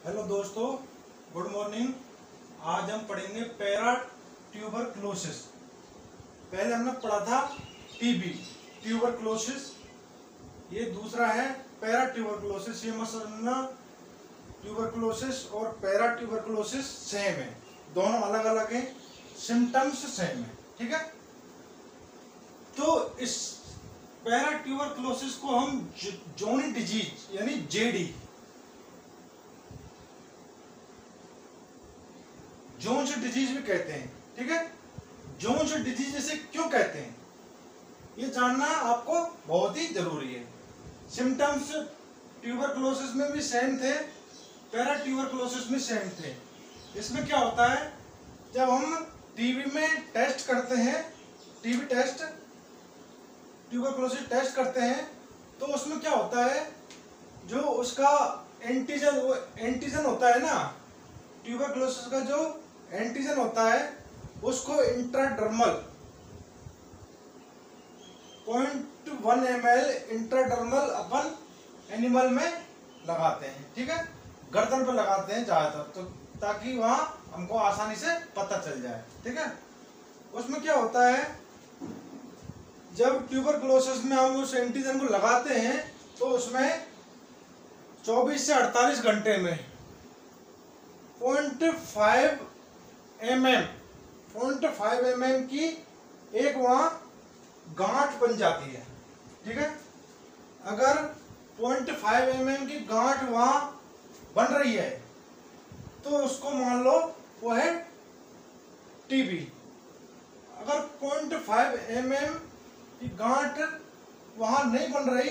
Hello दोस्तों, good morning. आज हम पढ़ेंगे पैरा ट्यूबरक्लोसिस। पहले हमने पढ़ा था टीबी, ट्यूबरक्लोसिस। ये दूसरा है पैरा ट्यूबरक्लोसिस। ये मत समझना ट्यूबरक्लोसिस और पैरा ट्यूबरक्लोसिस सेम है, दोनों अलग अलग हैं, सिम्टम्स सेम है। ठीक है, तो इस पैरा ट्यूबरक्लोसिस को हम जोनी डिजीज यानी जेडी, जोन्स डिजीज भी कहते हैं। ठीक है, जोन्स डिजीज इसे क्यों कहते हैं ये जानना आपको बहुत ही जरूरी है। सिम्टम्स ट्यूबरक्लोसिस में भी सेम थे, पैरा ट्यूबरक्लोसिस में सेम थे। इसमें क्या होता है, जब हम टीबी में टेस्ट करते हैं, टीबी टेस्ट, ट्यूबरक्लोसिस टेस्ट करते हैं, तो उसमें क्या होता है, जो उसका एंटीजन होता है ना, ट्यूबरक्लोसिस का जो एंटीजन होता है उसको इंट्राडर्मल 0.1 ml इंट्राडर्मल अपन एनिमल में लगाते हैं। ठीक है, गर्दन पर लगाते हैं ज्यादातर, तो ताकि वहां हमको आसानी से पता चल जाए। ठीक है, उसमें क्या होता है, जब ट्यूबरक्लोसिस में हम उस एंटीजन को लगाते हैं तो उसमें 24 से 48 घंटे में 0.5 mm की एक वहां गांठ बन जाती है। ठीक है, अगर 0.5 mm की गांठ वहां बन रही है तो उसको मान लो वो है टीबी। अगर 0.5 mm की गांठ वहां नहीं बन रही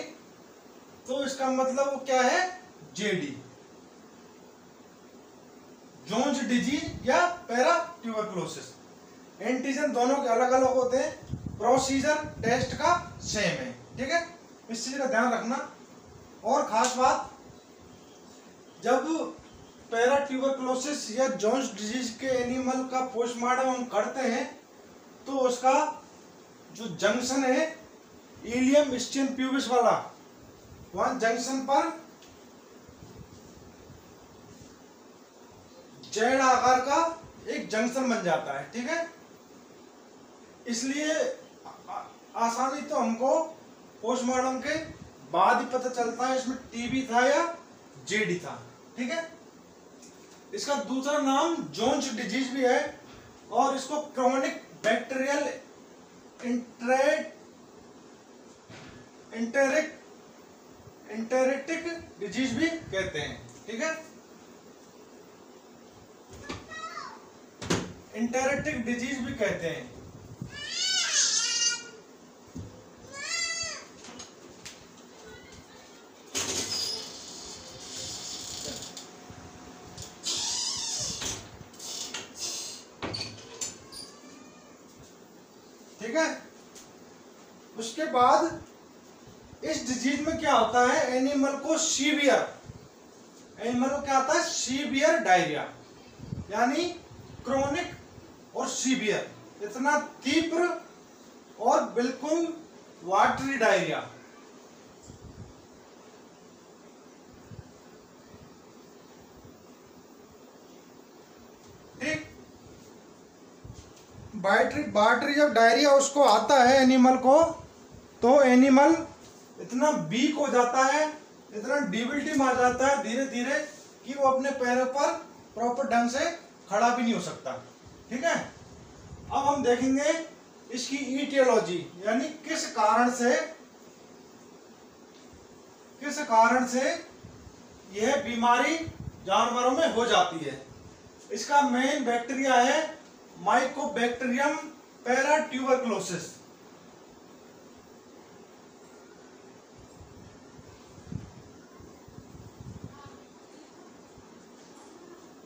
तो इसका मतलब वो क्या है, जेडी, जोन्स डिजीज या पैरा ट्यूबरक्लोसिस। एंटीजन दोनों के अलग अलग होते हैं, प्रोसीजर टेस्ट का सेम है। ठीक है, इस चीज का ध्यान रखना। और खास बात, जब पैरा ट्यूबरक्लोसिस या जोन्स डिजीज के एनिमल का पोस्टमार्टम हम करते हैं तो उसका जो जंक्शन है इलियम स्टेन प्यूबिस वाला, वहां जंक्शन पर जेड आकार का एक जंक्शन बन जाता है। ठीक है, इसलिए आसानी तो हमको पोस्टमार्टम के बाद ही पता चलता है इसमें टीबी था या जेडी था। ठीक है, इसका दूसरा नाम जोन्स डिजीज भी है और इसको क्रोनिक बैक्टीरियल एंटेरिटिक डिजीज भी कहते हैं। ठीक है, एंटेरिटिक डिजीज भी कहते हैं। ठीक है, उसके बाद इस डिजीज में क्या होता है, एनिमल को क्या आता है, सीवियर डायरिया, यानी क्रोनिक और सीवियर, इतना तीव्र और बिल्कुल वाटरी डायरिया। ठीक, वाटरी जब डायरिया उसको आता है एनिमल को, तो एनिमल इतना वीक हो जाता है, इतना डिबिलिटी में आ जाता है धीरे धीरे कि वो अपने पैरों पर प्रॉपर ढंग से खड़ा भी नहीं हो सकता। ठीक है, अब हम देखेंगे इसकी ईटियोलॉजी, यानी किस कारण से यह बीमारी जानवरों में हो जाती है। इसका मेन बैक्टीरिया है Mycobacterium para tuberculosis.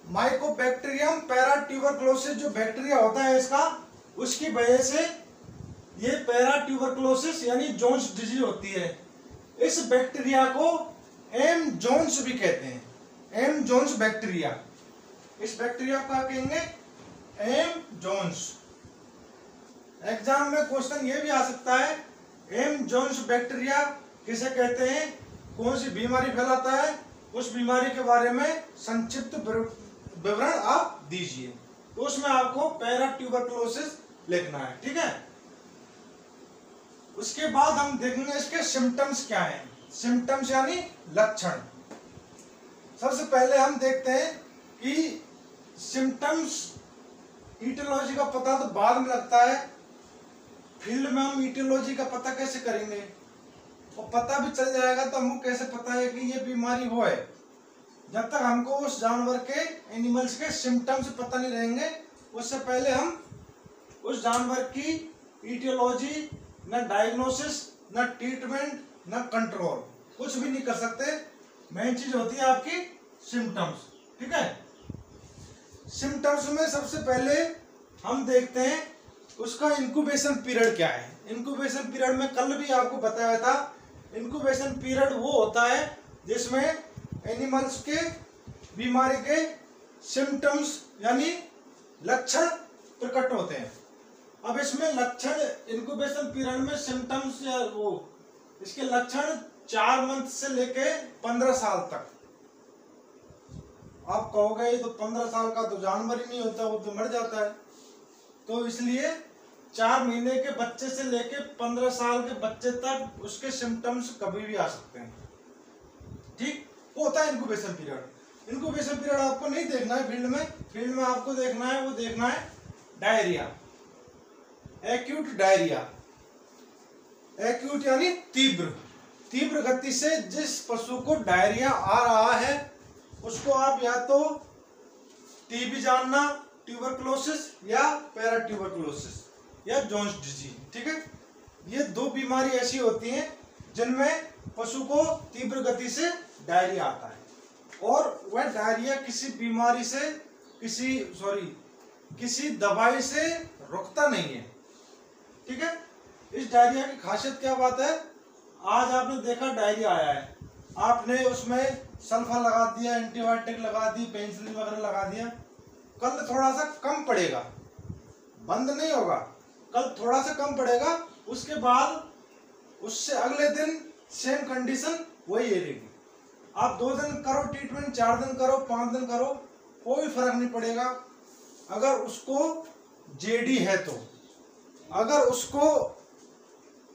Mycobacterium para tuberculosis जो बैक्टीरिया होता है इसका, उसकी वजह से ये पैरा ट्यूबरक्लोसिस यानी जोन्स डिजीज होती है। इस बैक्टीरिया को एम जोन्स भी कहते हैं, एम जोन्स बैक्टीरिया। इस बैक्टीरिया को कहेंगे एम जोन्स। एग्जाम में क्वेश्चन ये भी आ सकता है, एम जोन्स बैक्टीरिया किसे कहते हैं, कौन सी बीमारी फैलाता है, उस बीमारी के बारे में संक्षिप्त विवरण आप दीजिए। तो उसमें आपको पैरा ट्यूबरकुलोसिस लिखना है, ठीक है। उसके बाद हम देखेंगे इसके सिम्टम्स क्या हैं। सिम्टम्स यानी लक्षण। सबसे पहले हम देखते हैं कि सिम्टम्स, ईटियोलॉजी का पता तो बाद में लगता है, फील्ड में हम ईटियोलॉजी का पता कैसे करेंगे, और पता भी चल जाएगा तो हमको कैसे पता है कि ये बीमारी वो है। जब तक हमको उस जानवर के, एनिमल्स के सिम्टम्स पता नहीं रहेंगे, उससे पहले हम उस जानवर की ईटियोलॉजी, न डायग्नोसिस, न ट्रीटमेंट, न कंट्रोल, कुछ भी नहीं कर सकते। मेन चीज होती है आपकी सिम्टम्स, ठीक है। सिम्टम्स में सबसे पहले हम देखते हैं उसका इंक्यूबेशन पीरियड क्या है। इंक्यूबेशन पीरियड में कल भी आपको बताया था, इंक्यूबेशन पीरियड वो होता है जिसमें एनिमल्स के बीमारी के सिम्टम्स यानी लक्षण प्रकट होते हैं। अब इसमें लक्षण, इंक्यूबेशन पीरियड में सिम्टम्स या वो इसके लक्षण 4 मंथ से लेके 15 साल तक। आप कहोगे तो 15 साल का तो जानवर ही नहीं होता, वो तो मर जाता है। तो इसलिए 4 महीने के बच्चे से लेके 15 साल के बच्चे तक उसके सिम्टम्स कभी भी आ सकते हैं, ठीक। वो होता है इंक्यूबेशन पीरियड। इंक्यूबेशन पीरियड आपको नहीं देखना है फील्ड में। फील्ड में आपको देखना है, वो देखना है डायरिया, एक्यूट डायरिया। एक्यूट यानी तीव्र गति से जिस पशु को डायरिया आ रहा है उसको आप या तो टीबी जानना, ट्यूबरकुलोसिस या पैरा ट्यूबरकुलोसिस या जोन्स डिजीज, ठीक है। ये 2 बीमारी ऐसी होती हैं जिनमें पशु को तीव्र गति से डायरिया आता है, और वह डायरिया किसी बीमारी से, किसी दवाई से रुकता नहीं है, ठीक है। इस डायरिया की खासियत क्या बात है, आज आपने देखा डायरिया आया है, आपने उसमें सल्फा लगा दिया, एंटीबायोटिक लगा दी, पेनिसिलिन वगैरह लगा दिया, कल थोड़ा सा कम पड़ेगा, बंद नहीं होगा, कल थोड़ा सा कम पड़ेगा, उसके बाद उससे अगले दिन सेम कंडीशन वही रहेगी। आप 2 दिन करो ट्रीटमेंट, 4 दिन करो, 5 दिन करो, कोई फर्क नहीं पड़ेगा। अगर उसको जेडी है तो, अगर उसको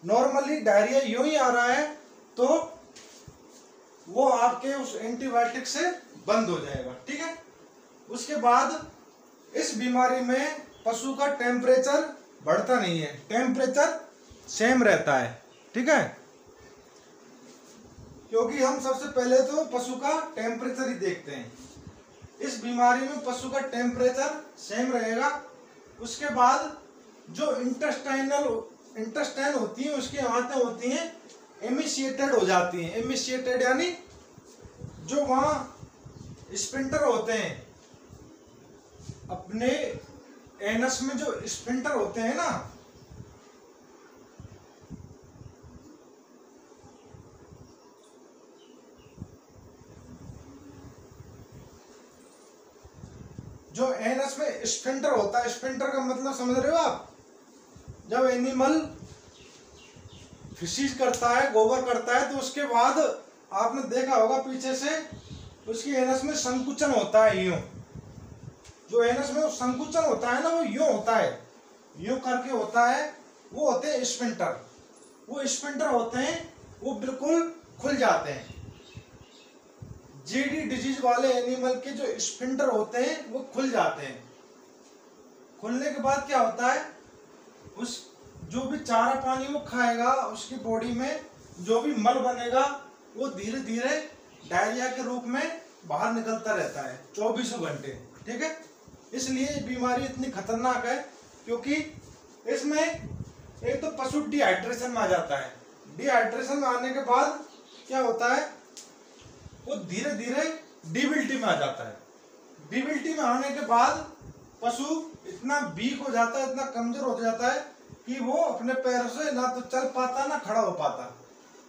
नॉर्मली डायरिया यूं ही आ रहा है तो वो आपके उस एंटीबायोटिक से बंद हो जाएगा, ठीक है। उसके बाद इस बीमारी में पशु का टेम्परेचर बढ़ता नहीं है, टेम्परेचर सेम रहता है, ठीक है। क्योंकि हम सबसे पहले तो पशु का टेम्परेचर ही देखते हैं। इस बीमारी में पशु का टेम्परेचर सेम रहेगा। उसके बाद जो इंटेस्टाइन होती है, उसकी आंतें होती हैं एमिशिएटेड हो जाती हैं। एमिशिएटेड यानी जो वहाँ स्पिंटर होते हैं, अपने एनस में जो स्पिंटर होते हैं ना, जो एनस में स्पिंटर होता है, स्पिंटर का मतलब समझ रहे हो आप, जब एनिमल फिशीज करता है, गोबर करता है, तो उसके बाद आपने देखा होगा पीछे से उसकी एनस में संकुचन होता है, यूं जो एनस में संकुचन होता है ना, वो यूं होता है, यूं करके होता है, वो होते हैं स्पिंटर। वो स्पिंटर होते हैं, वो बिल्कुल खुल जाते हैं। जीडी डिजीज वाले एनिमल के जो स्पिंटर होते हैं वो खुल जाते हैं। खुलने के बाद क्या होता है, उस जो भी चारा पानी वो खाएगा, उसकी बॉडी में जो भी मल बनेगा वो धीरे धीरे डायरिया के रूप में बाहर निकलता रहता है 24 घंटे, ठीक है। इसलिए बीमारी इतनी खतरनाक है क्योंकि इसमें एक तो पशु डिहाइड्रेशन में आ जाता है। डिहाइड्रेशन में आने के बाद क्या होता है, वो धीरे धीरे डिबिलिटी में आ जाता है। डिबिलिटी में आने के बाद पशु इतना वीक हो जाता है, इतना कमजोर हो जाता है कि वो अपने पैरों से ना तो चल पाता ना खड़ा हो पाता।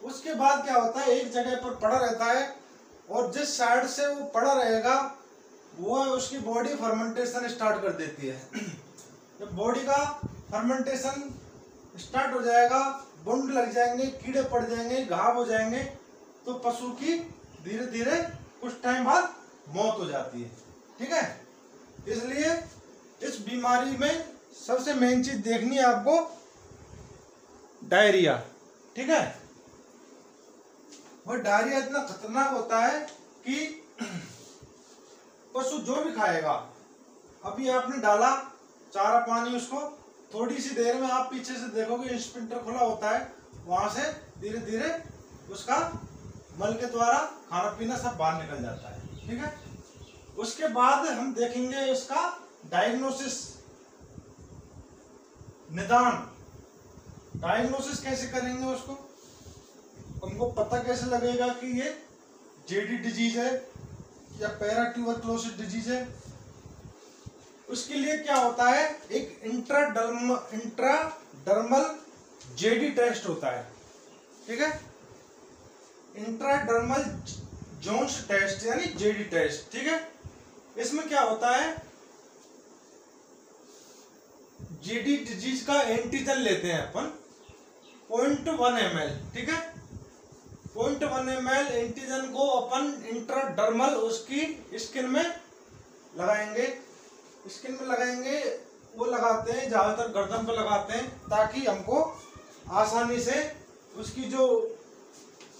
उसके बाद क्या होता है, एक जगह पर पड़ा रहता है और जिस साइड से वो पड़ा रहेगा वो उसकी बॉडी फर्मेंटेशन स्टार्ट कर देती है। जब बॉडी का फर्मेंटेशन स्टार्ट हो जाएगा, बुंड लग जाएंगे, कीड़े पड़ जाएंगे, घाव हो जाएंगे, तो पशु की धीरे धीरे कुछ टाइम बाद मौत हो जाती है। ठीक है, इसलिए इस बीमारी में सबसे मेन चीज देखनी है आपको डायरिया। ठीक है, और डायरिया इतना खतरनाक होता है कि पशु जो भी खाएगा, अभी आपने डाला चारा पानी उसको, थोड़ी सी देर में आप पीछे से देखोगे स्पिंटर खुला होता है, वहां से धीरे धीरे उसका मल के द्वारा खाना पीना सब बाहर निकल जाता है। ठीक है, उसके बाद हम देखेंगे उसका डायग्नोसिस, निदान। डायग्नोसिस कैसे करेंगे उसको, हमको पता कैसे लगेगा कि ये जेडी डिजीज है या पैरा ट्यूबरकुलोसिस डिजीज है। उसके लिए क्या होता है, एक इंट्राडर्मल जेडी टेस्ट होता है। ठीक है, इंट्राडर्मल जोन्स टेस्ट यानी जेडी टेस्ट। ठीक है, इसमें क्या होता है, जेडी डिजीज का एंटीजन लेते हैं अपन 0.1 ml। ठीक है, 0.1 ml एंटीजन को अपन इंट्राडर्मल उसकी स्किन में लगाएंगे। स्किन में लगाएंगे, वो लगाते हैं ज्यादातर गर्दन पर लगाते हैं, ताकि हमको आसानी से उसकी जो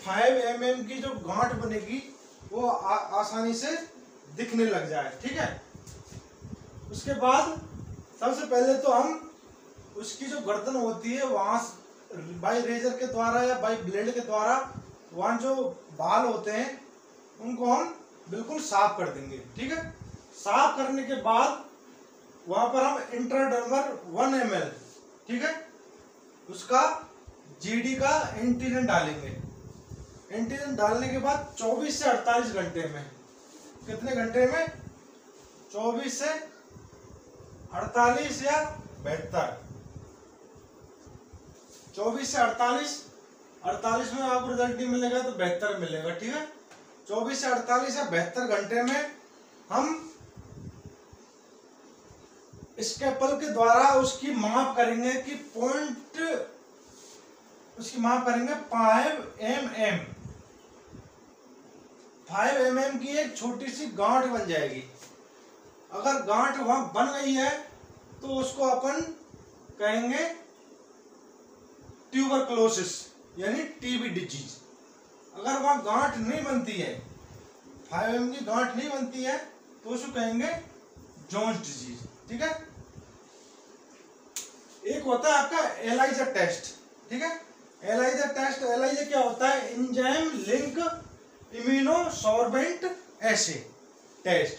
5 mm की जो गांठ बनेगी वो आसानी से दिखने लग जाए। ठीक है, उसके बाद सबसे पहले तो हम उसकी जो गर्दन होती है वहां बाई रेजर के द्वारा या बाई ब्लेड के द्वारा वहां जो बाल होते हैं उनको हम बिल्कुल साफ कर देंगे। ठीक है, साफ करने के बाद वहां पर हम इंट्राडर्मल 1 ml, ठीक है, उसका जीडी का एंटीजन डालेंगे। एंटीजन डालने के बाद 24 से 48 घंटे में, कितने घंटे में, 24 से 48 या 72, 24 से 48 में आपको रिजल्ट नहीं मिलेगा तो 72 मिलेगा। ठीक है, 24 से 48 या 72 घंटे में हम स्केपल के द्वारा उसकी माप करेंगे कि उसकी माप करेंगे 5 mm की एक छोटी सी गांठ बन जाएगी। अगर गांठ वहां बन गई है तो उसको अपन कहेंगे ट्यूबरकुलोसिस यानी टीबी डिजीज। अगर वहां गांठ नहीं बनती है, 5 mm की गांठ नहीं बनती है, तो उसको कहेंगे जोन्स डिजीज। ठीक है, एक होता है आपका एलाइजा टेस्ट। ठीक है, एलाइजा टेस्ट, एलाइजा क्या होता है, एंजाइम लिंक इम्यूनोसॉर्बेंट एसे टेस्ट।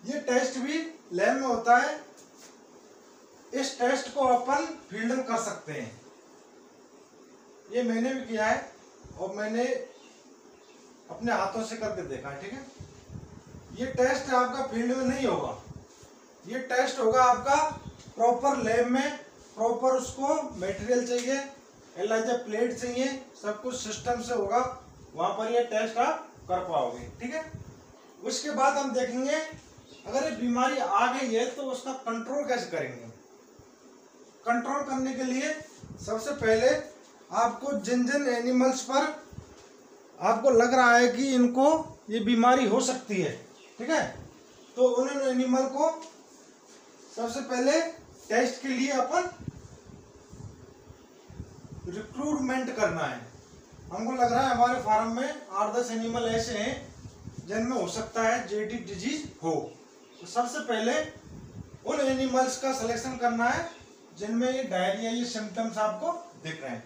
ये टेस्ट भी लैब में होता है। इस टेस्ट को अपन फील्ड में कर सकते हैं। ये मैंने भी किया है और मैंने अपने हाथों से करके देखा है। ठीक है, ये टेस्ट आपका फील्ड में नहीं होगा, ये टेस्ट होगा आपका प्रॉपर लैब में। प्रॉपर उसको मटेरियल चाहिए, एलाइजा प्लेट चाहिए, सब कुछ सिस्टम से होगा, वहां पर ये टेस्ट आप कर पाओगे। ठीक है, उसके बाद हम देखेंगे अगर ये बीमारी आ गई है तो उसका कंट्रोल कैसे करेंगे। कंट्रोल करने के लिए सबसे पहले आपको जिन जिन एनिमल्स पर आपको लग रहा है कि इनको ये बीमारी हो सकती है, ठीक है, तो उन एनिमल को सबसे पहले टेस्ट के लिए अपन रिक्रूटमेंट करना है। हमको लग रहा है हमारे फार्म में 8-10 एनिमल ऐसे हैं जिनमें हो सकता है जेडी डिजीज हो, तो सबसे पहले उन एनिमल्स का सिलेक्शन करना है जिनमें ये डायरिया, ये सिम्टम्स आपको दिख रहे हैं।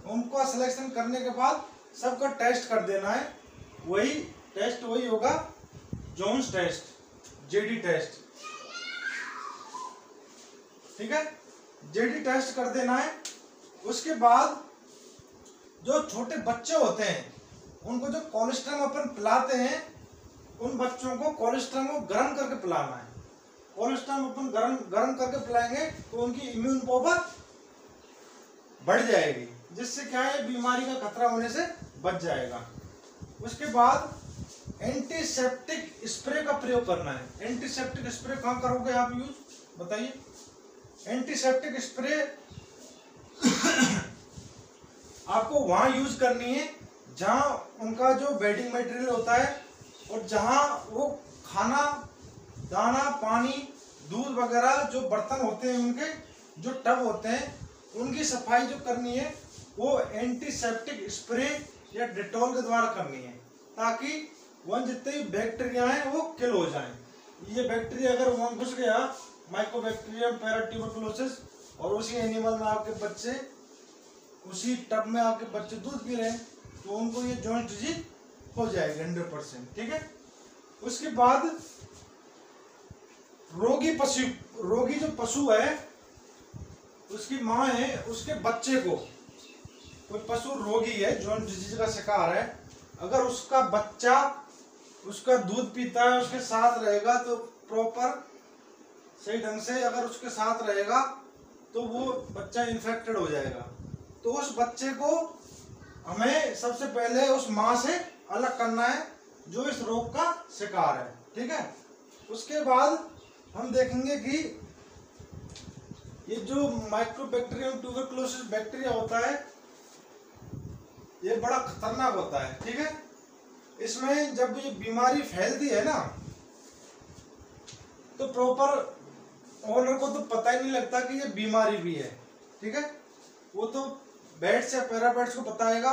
उनको सिलेक्शन करने के बाद सबका टेस्ट कर देना है। वही टेस्ट वही होगा जोन्स टेस्ट, जेडी टेस्ट। ठीक है, जेडी टेस्ट कर देना है। उसके बाद जो छोटे बच्चे होते हैं उनको जो कोलेस्ट्रम अपन पिलाते हैं, उन बच्चों को कोलेस्ट्रम को गर्म करके पिलाना है। कोलेस्ट्रम अपन गर्म करके पिलाएंगे तो उनकी इम्यून पावर बढ़ जाएगी, जिससे क्या है बीमारी का खतरा होने से बच जाएगा। उसके बाद एंटीसेप्टिक स्प्रे का प्रयोग करना है। एंटीसेप्टिक स्प्रे कहाँ करोगे आप यूज, बताइए। एंटीसेप्टिक स्प्रे आपको वहां यूज करनी है जहाँ उनका जो बेडिंग मटेरियल होता है और जहाँ वो खाना, दाना, पानी, दूध वगैरह जो बर्तन होते हैं, उनके जो टब होते हैं, उनकी सफाई जो करनी है वो एंटीसेप्टिक स्प्रे या डेटॉल के द्वारा करनी है, ताकि वहाँ जितने भी बैक्टीरिया हैं वो किल हो जाएं। ये बैक्टीरिया अगर वहाँ घुस गया, माइकोबैक्टीरियम पैराट्यूबरकुलोसिस, और उसी एनिमल में आपके बच्चे, उसी टब में आपके बच्चे दूध पी रहे हैं, तो उनको ये जॉइंट डिजीज हो जाएगी 100%। ठीक है। उसके बाद रोगी जो पशु है, उसकी माँ है, उसके बच्चे को, कोई पशु रोगी है, जॉइंट डिजीज का शिकार है, अगर उसका बच्चा उसका दूध पीता है, उसके साथ रहेगा, तो प्रॉपर सही ढंग से अगर उसके साथ रहेगा तो वो बच्चा इन्फेक्टेड हो जाएगा। तो उस बच्चे को हमें सबसे पहले उस माँ से अलग करना है जो इस रोग का शिकार है। ठीक है। उसके बाद हम देखेंगे कि ये जो माइकोबैक्टीरियम ट्यूबरकुलोसिस बैक्टीरिया होता है, ये बड़ा खतरनाक होता है। ठीक है। इसमें जब ये बीमारी फैलती है ना, तो प्रॉपर ओनर को तो पता ही नहीं लगता कि ये बीमारी भी है। ठीक है। वो तो बैट्स या पैराबाइट्स को बताएगा,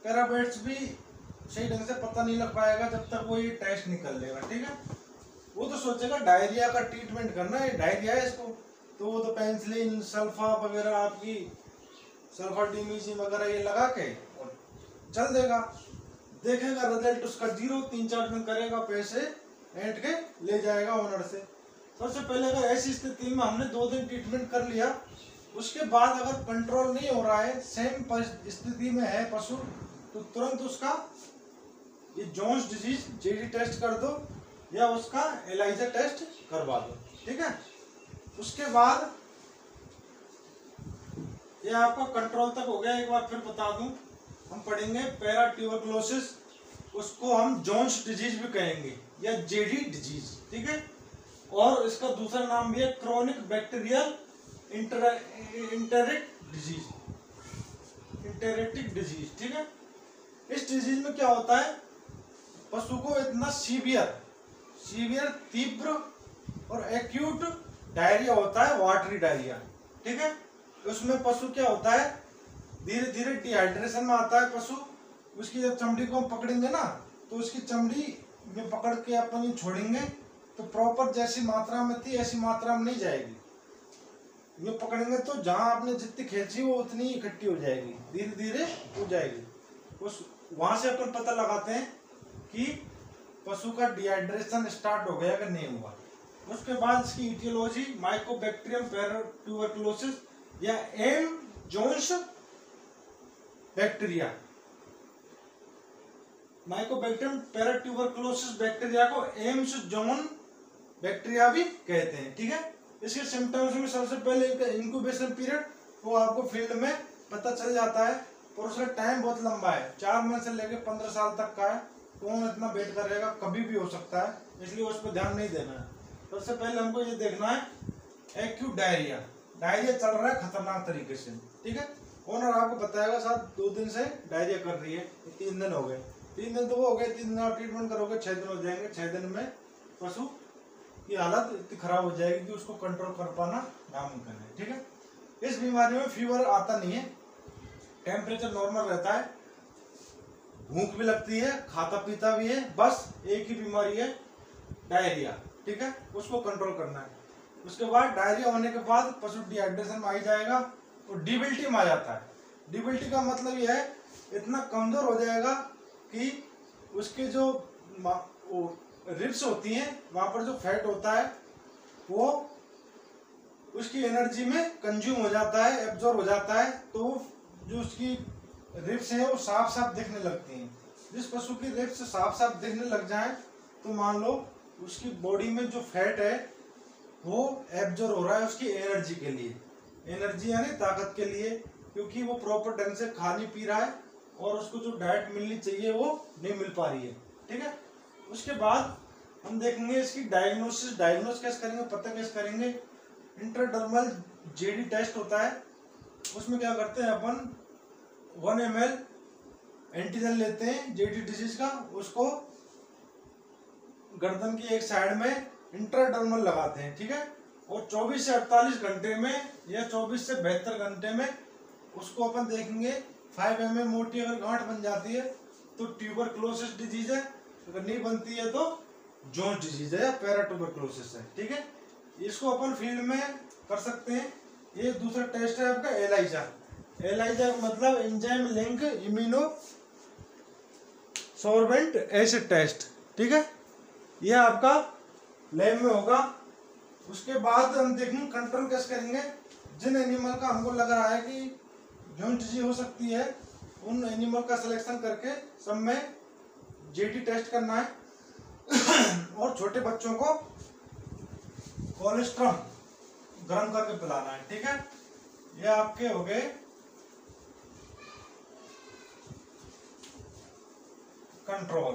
पैराबाइट्स भी सही ढंग से पता नहीं लग पाएगा जब तक वो ये टेस्ट निकल लेगा। ठीक है। वो तो सोचेगा डायरिया का ट्रीटमेंट करना है, डायरिया है इसको, तो वो तो पेनिसिलिन, सल्फा वगैरह, आपकी सल्फाडिमिजिन वगैरह ये लगा के और चल देगा, देखेगा रिजल्ट उसका 0, 3-4 दिन करेगा, पैसे ऐंठ के ले जाएगा ओनर से। सबसे पहले अगर ऐसी स्थिति में हमने 2 दिन ट्रीटमेंट कर लिया, उसके बाद अगर कंट्रोल नहीं हो रहा है, सेम स्थिति में है पशु, तो तुरंत उसका ये जोन्स डिजीज जेडी टेस्ट कर दो या उसका एलाइजा टेस्ट करवा दो। ठीक है। उसके बाद ये आपका कंट्रोल तक हो गया। एक बार फिर बता दूं, हम पढ़ेंगे पैरा ट्यूबरकुलोसिस, उसको हम जोन्स डिजीज भी कहेंगे या जेडी डिजीज। ठीक है। और इसका दूसरा नाम भी है क्रोनिक बैक्टीरियल इंटेरेटिक डिजीज। ठीक है। इस डिजीज में क्या होता है, पशु को इतना सीवियर तीव्र और एक्यूट डायरिया होता है, वाटरी डायरिया। ठीक है। उसमें पशु क्या होता है, धीरे धीरे डिहाइड्रेशन में आता है पशु। उसकी जब चमड़ी को हम पकड़ेंगे ना, तो उसकी चमड़ी में पकड़ के अपन छोड़ेंगे तो प्रॉपर जैसी मात्रा में थी ऐसी मात्रा में नहीं जाएगी। ये पकड़ेंगे तो जहां आपने जितनी खींची वो उतनी इकट्ठी हो जाएगी, धीरे धीरे हो जाएगी। उस वहां से अपन पता लगाते हैं कि पशु का डिहाइड्रेशन स्टार्ट हो गया कि नहीं हुआ। उसके बाद इसकी इटियोलॉजी माइकोबैक्टीरियम पैराट्यूबरकुलोसिस या M Johne's bacteria. Mycobacterium paratuberculosis bacteria को एम्स जोन बैक्टीरिया भी कहते हैं। ठीक है। इसके सिम्टम्स में सबसे पहले इंक्यूबेशन पीरियड, वो आपको फील्ड में पता चल जाता है, और उसका टाइम बहुत लंबा है, 4 महीने से लेकर 15 साल तक का है। कौन इतना वेट करेगा, कभी भी हो सकता है, इसलिए उस पर ध्यान नहीं देना है। सबसे पहले हमको ये देखना है एक्यूट डायरिया चल रहा है खतरनाक तरीके से। ठीक है। ओनर आपको बताएगा साहब 2 दिन से डायरिया कर रही है, 3 दिन हो गए, 3 दिन तो वो हो गए, 3 दिन आप ट्रीटमेंट करोगे, 6 दिन हो जाएंगे। 6 दिन में पशु की हालत इतनी खराब हो जाएगी कि उसको कंट्रोल कर पाना नामुमकिन है। ठीक है। इस बीमारी में फीवर आता नहीं है, टेम्परेचर नॉर्मल रहता है, भूख भी लगती है, खाता पीता भी है, बस एक ही बीमारी है डायरिया। ठीक है। उसको कंट्रोल करना है। उसके बाद डायरिया होने के बाद पशु डिहाइड्रेशन में आ जाएगा और डिबिलिटी में आ जाता है। डिबिलिटी का मतलब यह है इतना कमजोर हो जाएगा कि उसके जो रिब्स होती हैं, वहां पर जो फैट होता है वो उसकी एनर्जी में कंज्यूम हो जाता है, एब्जॉर्ब हो जाता है, तो जो उसकी रिब्स हैं वो साफ साफ दिखने लगती हैं। जिस पशु की रिब्स साफ साफ दिखने लग जाए तो मान लो उसकी बॉडी में जो फैट है वो एब्जॉर्ब हो रहा है उसकी एनर्जी के लिए, एनर्जी यानी ताकत के लिए, क्योंकि वो प्रॉपर ढंग से खा नहीं पी रहा है और उसको जो डाइट मिलनी चाहिए वो नहीं मिल पा रही है। ठीक है। उसके बाद हम देखेंगे इसकी डायग्नोस कैसे करेंगे, पता कैसे करेंगे। इंट्राडर्मल जेडी टेस्ट होता है, उसमें क्या करते हैं अपन 1 ml एंटीजन लेते हैं जेडी डिजीज का, उसको गर्दन की एक साइड में इंट्राडर्मल लगाते हैं, ठीक है। और 24 से 48 घंटे में या 24 से 72 घंटे में उसको अपन देखेंगे 5 mm मोटी अगर गांठ बन जाती है तो ट्यूबरक्लोसिस डिजीज है, अगर नहीं बनती है तो जोन्स डिजीज है या पैराट्यूबरक्लोसिस है, ठीक है। इसको अपन फील्ड में कर सकते हैं। ये दूसरा टेस्ट है आपका एलाइजा। एलाइजा का मतलब enzyme link immunosorbent acid test, ठीक है। ये आपका लैब में होगा। उसके बाद हम देखेंगे कंट्रोल कैसे करेंगे। जिन एनिमल का हमको लग रहा है कि जोन्स डिजीज हो सकती है उन एनिमल का सिलेक्शन करके सब में जेटी टेस्ट करना है और छोटे बच्चों को कोलेस्ट्रॉल गर्म करके पिलाना है, ठीक है। ये आपके हो गए कंट्रोल।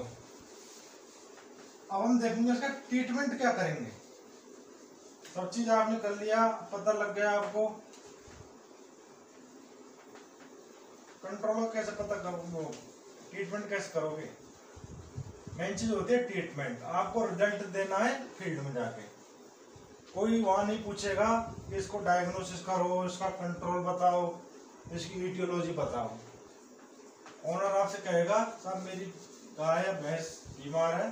अब हम देखेंगे इसका ट्रीटमेंट क्या करेंगे। सब चीज आपने कर लिया, पता लग गया आपको कंट्रोल कैसे पता करोगे, ट्रीटमेंट कैसे करोगे। मेन चीज होती है ट्रीटमेंट। आपको रिजल्ट देना है फील्ड में जाके। कोई वहां नहीं पूछेगा कि इसको डायग्नोसिस करो, इसका कंट्रोल बताओ, इसकी ईटियोलॉजी बताओ। ओनर आपसे कहेगा साहब मेरी गाय या भैंस बीमार है,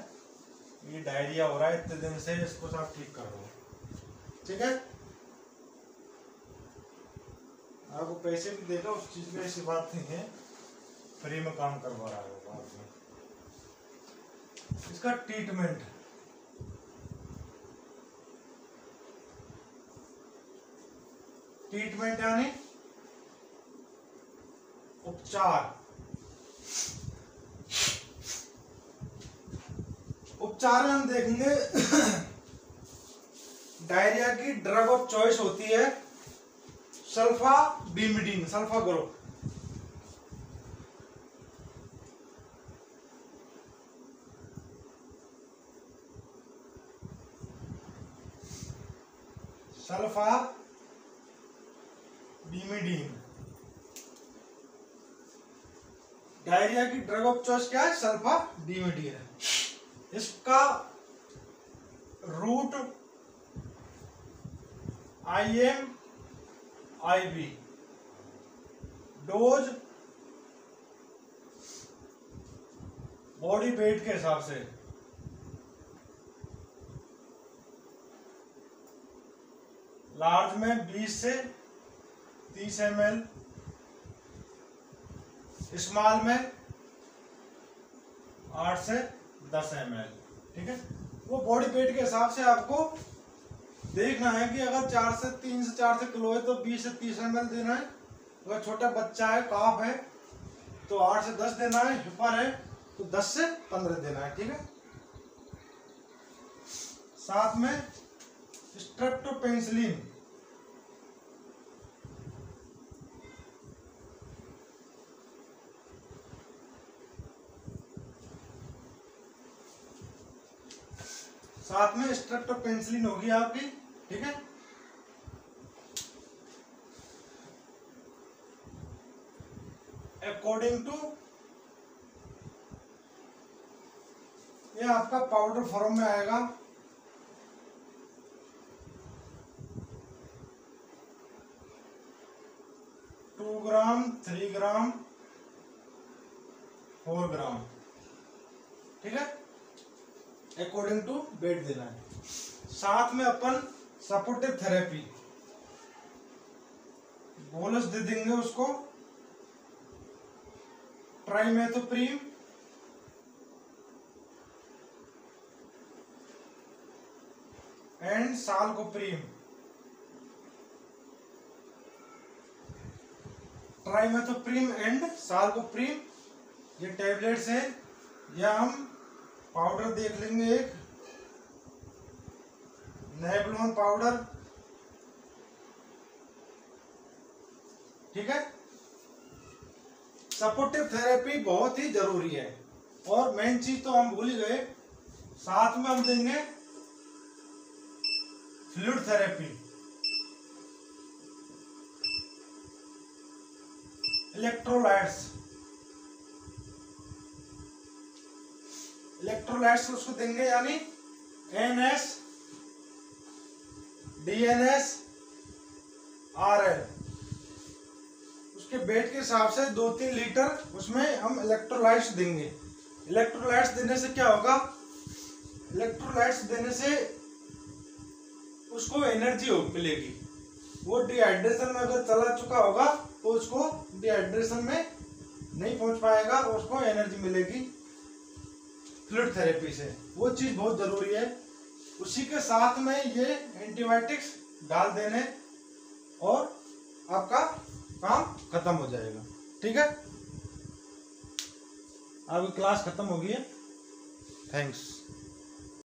ये डायरिया हो रहा है इतने दिन से, इसको साहब ठीक कर दो, ठीक है। आपको पैसे भी देगा उस चीज में, ऐसी बात नहीं है फ्री में काम करवा रहा है बाद में। इसका ट्रीटमेंट यानी उपचार में हम देखेंगे डायरिया की ड्रग ऑफ चॉइस होती है सल्फाबिमिडीन, सल्फा ग्रुप। सल्फाबिमिडीन डायरिया की ड्रग ऑफ चॉइस क्या है, सल्फाबिमिडीन है। इसका root IM/IV, dose body weight के हिसाब से। लार्ज में 20 से 30 ml, स्मॉल में 8 से 10 ml, ठीक है। वो बॉडी वेट के हिसाब से आपको देखना है कि अगर 3 से 4 किलो है तो 20 से 30 ml देना है। अगर छोटा बच्चा है, काफ है तो 8 से 10 देना है, हिपर है तो 10 से 15 देना है, ठीक है। साथ में स्ट्रेप्टोपेनिसिलिन, होगी आपकी, ठीक है। अकॉर्डिंग टू ये आपका पाउडर फॉर्म में आएगा। टू ग्राम, 3 ग्राम, 4 ग्राम, ठीक है। अकॉर्डिंग टू वेट देना है। साथ में अपन सपोर्टिव थेरेपी बोलस दे देंगे उसको, ट्राइमेथोप्रीम, एंड सालकोप्रीम। ट्राइमेथोप्रीम एंड सालकोप्रीम ये टैबलेट्स हैं, या हम पाउडर देख लेंगे, एक नेबुलोन पाउडर, ठीक है। सपोर्टिव थेरेपी बहुत ही जरूरी है। और मेन चीज तो हम भूल ही गए, साथ में हम देंगे फ्लूइड थेरेपी, इलेक्ट्रोलाइट्स, इलेक्ट्रोलाइट्स उसको देंगे, यानी NS DNS RL, उसके वेट के हिसाब से 2-3 लीटर उसमें हम इलेक्ट्रोलाइट्स देंगे। इलेक्ट्रोलाइट्स देने से क्या होगा, इलेक्ट्रोलाइट्स देने से उसको एनर्जी मिलेगी। वो डिहाइड्रेशन में अगर चला चुका होगा तो उसको डिहाइड्रेशन में नहीं पहुंच पाएगा और उसको एनर्जी मिलेगी फ्लूइड थेरेपी से। वो चीज बहुत जरूरी है। उसी के साथ में ये एंटीबायोटिक्स डाल देने और आपका काम खत्म हो जाएगा। ठीक है, आपकी क्लास खत्म हो गई है। थैंक्स।